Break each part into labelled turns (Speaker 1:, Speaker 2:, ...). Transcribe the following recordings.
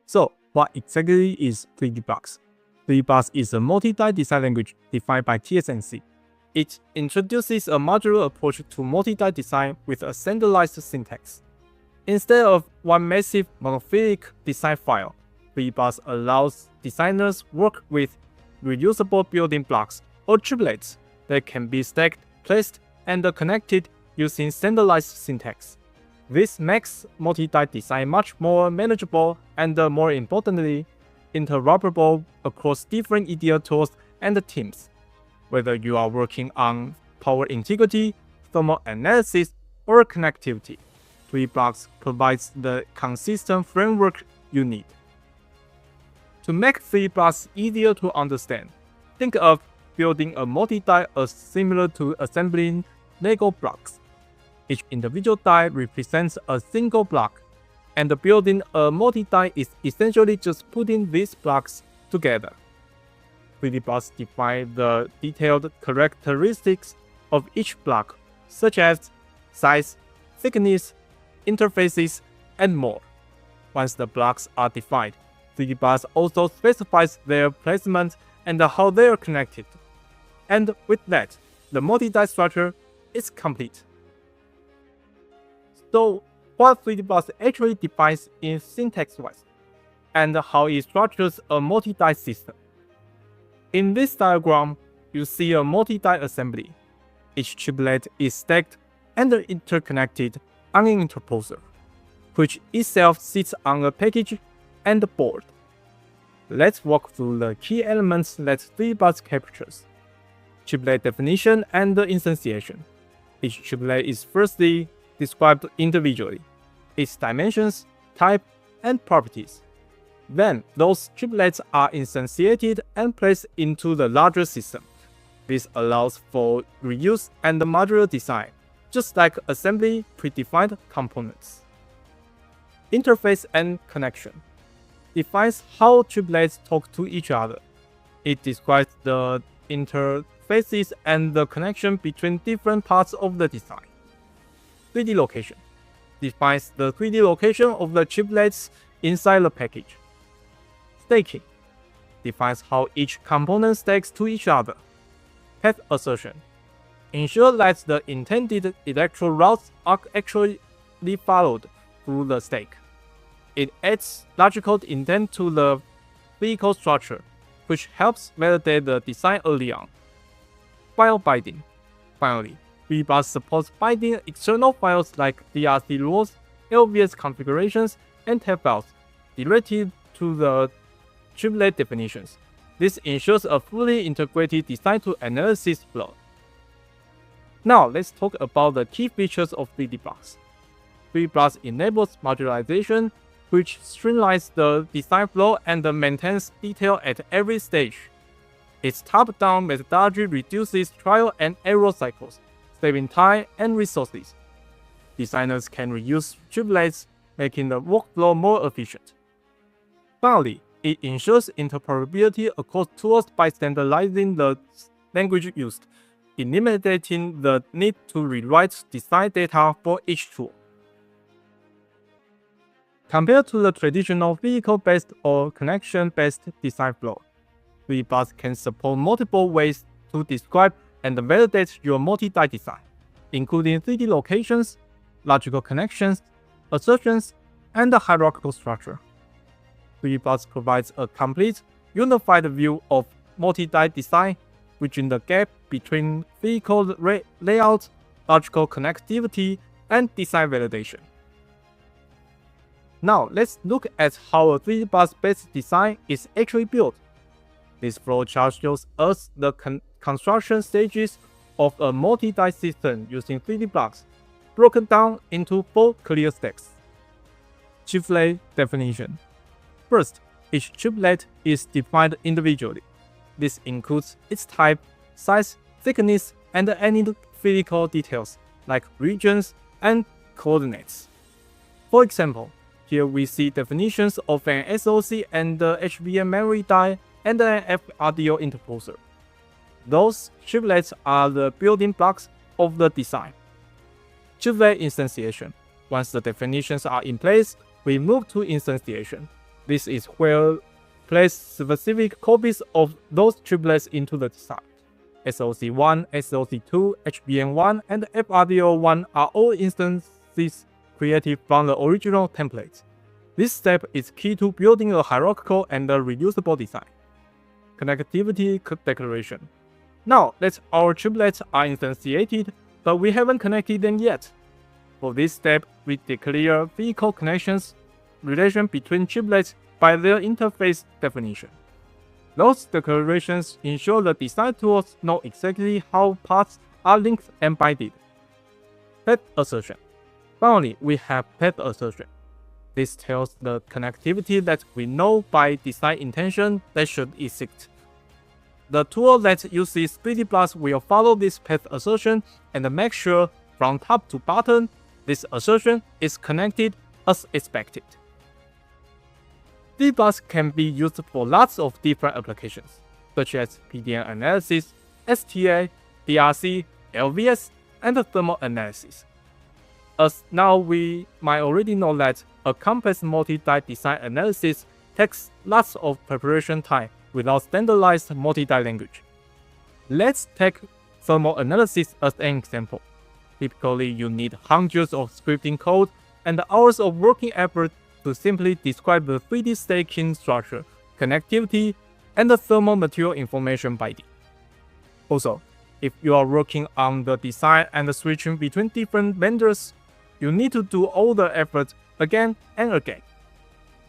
Speaker 1: So, what exactly is 3D Blocks? 3D Blocks is a multi-die design language defined by TSMC. It introduces a modular approach to multi-die design with a standardized syntax. Instead of one massive monolithic design file, 3D Blocks allows designers work with reusable building blocks or chiplets that can be stacked, placed, and connected using standardized syntax. This makes multi-die design much more manageable and, more importantly, interoperable across different EDA tools and teams. Whether you are working on power integrity, thermal analysis, or connectivity, 3D Blocks provides the consistent framework you need. To make 3D Blocks easier to understand, think of building a multi-die as similar to assembling Lego blocks. Each individual die represents a single block, and building a multi-die is essentially just putting these blocks together. 3D Blocks define the detailed characteristics of each block, such as size, thickness, interfaces, and more. Once the blocks are defined, 3D Blocks also specifies their placement and how they are connected. And with that, the multi-die structure is complete. So, what 3D Blocks actually defines in syntax-wise, and how it structures a multi-die system. In this diagram, you see a multi-die assembly. Each chiplet is stacked and interconnected on an interposer, which itself sits on a package and board. Let's walk through the key elements that 3D Blocks captures. Chiplet definition and instantiation. Each chiplet is firstly described individually, its dimensions, type, and properties. Then, those chiplets are instantiated and placed into the larger system. This allows for reuse and modular design, just like assembly predefined components. Interface and connection defines how chiplets talk to each other. It describes the interfaces and the connection between different parts of the design. 3D location defines the 3D location of the chiplets inside the package. Stacking defines how each component stacks to each other. Path assertion ensures that the intended electron routes are actually followed through the stack. It adds logical intent to the vehicle structure, which helps validate the design early on. File binding. Finally, 3D Blocks supports binding external files like DRC rules, LVS configurations, and tab files directly to the chiplet definitions. This ensures a fully integrated design to analysis flow. Now let's talk about the key features of 3D Blocks. 3D Blocks enables modularization, which streamlines the design flow and maintains detail at every stage. Its top-down methodology reduces trial and error cycles, saving time and resources. Designers can reuse chiplets, making the workflow more efficient. Finally, it ensures interoperability across tools by standardizing the language used, eliminating the need to rewrite design data for each tool. Compared to the traditional vehicle-based or connection-based design flow, 3D Blocks can support multiple ways to describe and validate your multi-die design, including 3D locations, logical connections, assertions, and a hierarchical structure. 3D Blocks provides a complete, unified view of multi-die design, bridging the gap between vehicle layout, logical connectivity, and design validation. Now, let's look at how a 3D Blocks-based design is actually built. This flowchart shows us the construction stages of a multi-die system using 3D Blocks, broken down into 4 clear steps. Chiplet definition. First, each chiplet is defined individually. This includes its type, size, thickness, and any physical details like regions and coordinates. For example, here we see definitions of an SoC and HBM memory die and an FRDO interposer. Those chiplets are the building blocks of the design. Chiplet instantiation. Once the definitions are in place, we move to instantiation. This is where place specific copies of those chiplets into the design. SoC1, SoC2, HBM1, and FRDO1 are all instances created from the original template. This step is key to building a hierarchical and reusable design. Connectivity declaration. Now that our chiplets are instantiated, but we haven't connected them yet. For this step, we declare physical connections relation between chiplets by their interface definition. Those declarations ensure the design tools know exactly how parts are linked and binded. Path assertion. Finally, we have path assertion. This tells the connectivity that we know by design intention that should exist. The tool that uses FreeDBus will follow this path assertion and make sure from top to bottom this assertion is connected as expected. FreeDBus can be used for lots of different applications, such as PDN analysis, STA, DRC, LVS, and thermal analysis. As now we might already know that a complex multi-die design analysis takes lots of preparation time without standardized multi-die language. Let's take thermal analysis as an example. Typically, you need hundreds of scripting code and hours of working effort to simply describe the 3D stacking structure, connectivity, and the thermal material information binding. Also, if you are working on the design and switching between different vendors, you need to do all the effort again and again.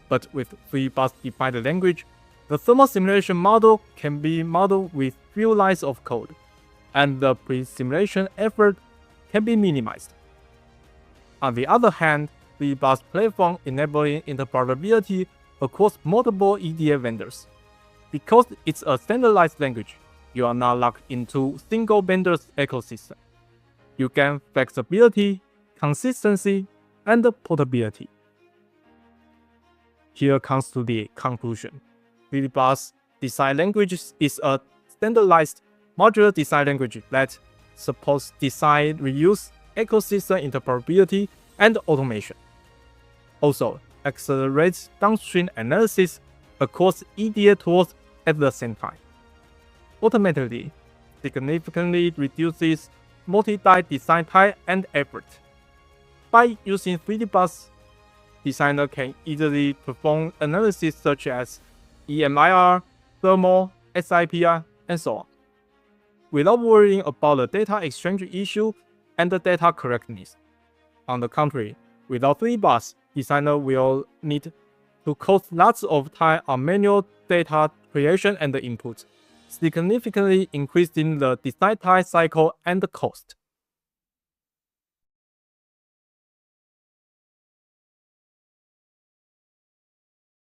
Speaker 1: But with FreeDBus defined language, the thermal simulation model can be modeled with few lines of code, and the pre-simulation effort can be minimized. On the other hand, FreeDBus platform enabling interoperability across multiple EDA vendors. Because it's a standardized language, you are not locked into single vendor's ecosystem. You gain flexibility, consistency, and portability. Here comes to the conclusion. FreeDBus design language is a standardized modular design language that supports design reuse, ecosystem interoperability, and automation. Also, accelerates downstream analysis across EDA tools at the same time. Ultimately, significantly reduces multi-die design time and effort. By using FreeDBus, designer can easily perform analysis such as EMIR, thermal, SIPR, and so on, without worrying about the data exchange issue and the data correctness. On the contrary, without FreeDBus, designer will need to cost lots of time on manual data creation and input, significantly increasing the design time cycle and the cost.